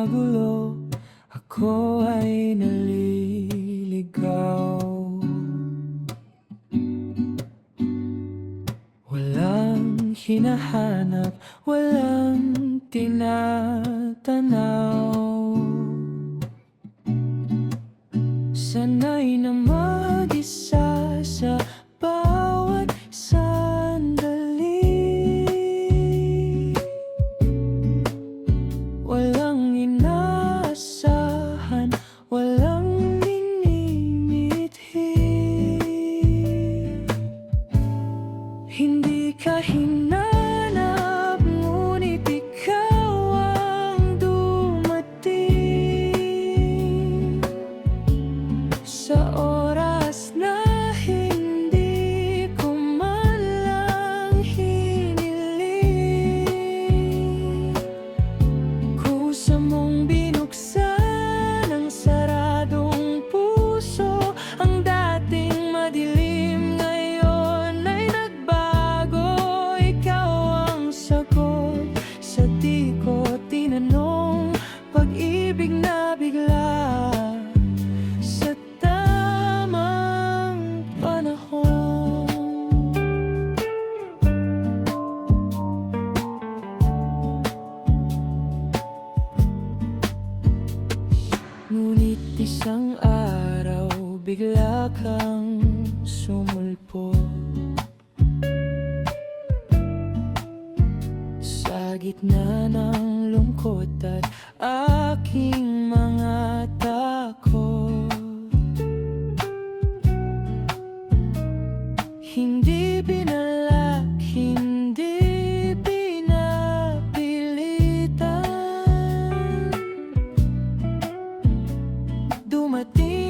magulo, ako ay naliligaw. Walang hinahanap, walang tinatanaw. Sanay na mag-isa sa bawat sandali. Walang inaasahan, walang minimithi. Hindi ka hinanap, ngunit ikaw ang dumating sa oras na hindi ko man lang hiniling. Kusa mong binuksan ang saradong puso, ang dating madilim ngayon ay nagbago. Ikaw ang sagot sa di ko tinanong, pag-ibig na bigla sa tamang panahon. Ngunit isang araw, bigla kang sumulpo sa gitna ng lungkot at aking mga takot. Hindi binalak, hindi pinapilitan. Dumating